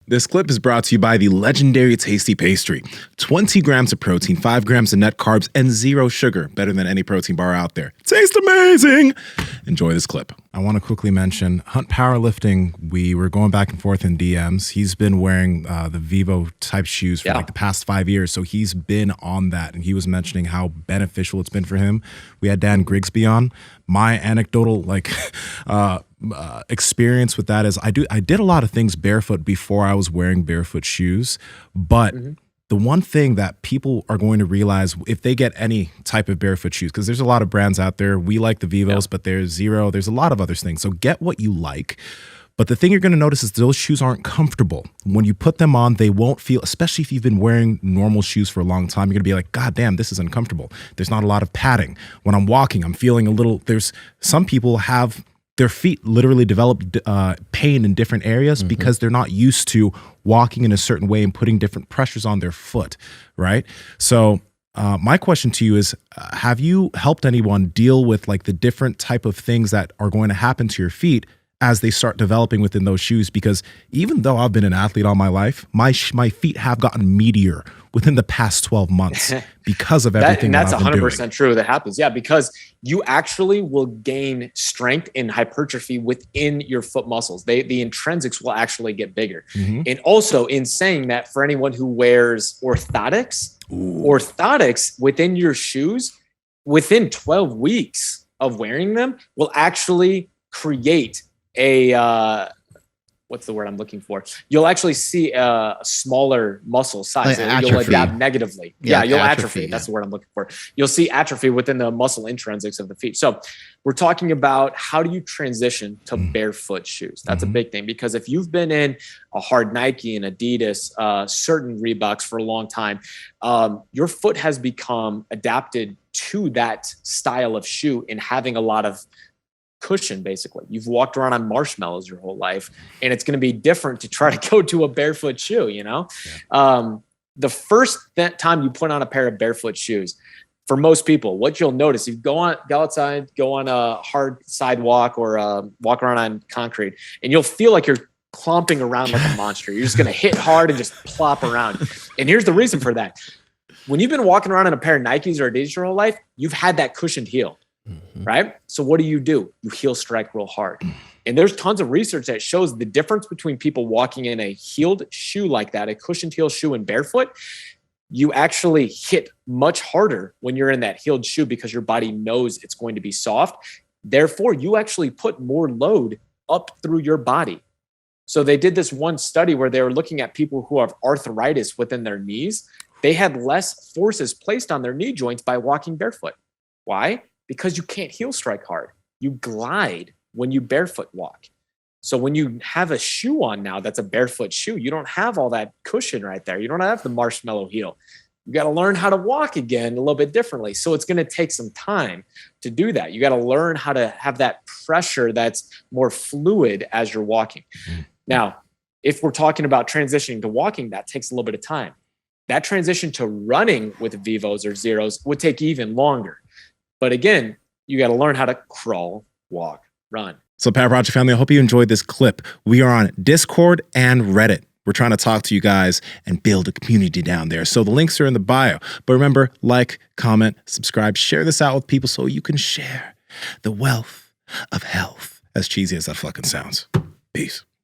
This clip is brought to you by the legendary Tasty Pastry. 20 grams of protein, 5 grams of net carbs, and 0 sugar. Better than any protein bar out there. Tastes amazing. Enjoy this clip. I want to quickly mention Hunt Powerlifting. We were going back and forth in DMs. He's been wearing the Vivo type shoes for like the past 5 years. So he's been on that. And he was mentioning how beneficial it's been for him. We had Dan Grigsby on. My anecdotal experience with that is I did a lot of things barefoot before I was wearing barefoot shoes, but the one thing that people are going to realize if they get any type of barefoot shoes, because there's a lot of brands out there, we like the Vivos, but there's Zero, there's a lot of other things. So get what you like. But the thing you're going to notice is those shoes aren't comfortable. When you put them on, they won't feel, especially if you've been wearing normal shoes for a long time, you're going to be like, God damn, this is uncomfortable. There's not a lot of padding. When I'm walking, I'm feeling a little, some people have their feet literally develop pain in different areas because they're not used to walking in a certain way and putting different pressures on their foot, right? So my question to you is, have you helped anyone deal with like the different type of things that are going to happen to your feet as they start developing within those shoes? Because even though I've been an athlete all my life, my feet have gotten meatier within the past 12 months because of everything that's that I've been 100% doing. true. That happens. Yeah, because you actually will gain strength and hypertrophy within your foot muscles. The intrinsics will actually get bigger. And also in saying that, for anyone who wears orthotics, orthotics within your shoes, within 12 weeks of wearing them will actually create a what's the word I'm looking for? You'll actually see a smaller muscle size. You'll adapt negatively. Yeah, you'll atrophy. That's the word I'm looking for. You'll see atrophy within the muscle intrinsics of the feet. So we're talking about how do you transition to barefoot shoes? That's a big thing, because if you've been in a hard Nike and Adidas, certain Reeboks for a long time, your foot has become adapted to that style of shoe and having a lot of cushion. Basically, you've walked around on marshmallows your whole life, and it's going to be different to try to go to a barefoot shoe. The first time you put on a pair of barefoot shoes, for most people, what you'll notice, you go outside, go on a hard sidewalk or walk around on concrete, and you'll feel like you're clomping around like a monster. You're just going to hit hard and just plop around. And here's the reason for that: when you've been walking around in a pair of Nikes or Adidas your whole life, you've had that cushioned heel. Right? So what do? You heel strike real hard. And there's tons of research that shows the difference between people walking in a heeled shoe like that, a cushioned heel shoe and barefoot. You actually hit much harder when you're in that heeled shoe because your body knows it's going to be soft. Therefore, you actually put more load up through your body. So they did this one study where they were looking at people who have arthritis within their knees. They had less forces placed on their knee joints by walking barefoot. Why? Because you can't heel strike hard. You glide when you barefoot walk. So when you have a shoe on now that's a barefoot shoe, you don't have all that cushion right there. You don't have the marshmallow heel. You got to learn how to walk again a little bit differently. So it's going to take some time to do that. You got to learn how to have that pressure that's more fluid as you're walking. Now, if we're talking about transitioning to walking, that takes a little bit of time. That transition to running with Vivos or Zeros would take even longer. But again, you got to learn how to crawl, walk, run. So Power Project family, I hope you enjoyed this clip. We are on Discord and Reddit. We're trying to talk to you guys and build a community down there. So the links are in the bio. But remember, like, comment, subscribe, share this out with people so you can share the wealth of health. As cheesy as that fucking sounds. Peace.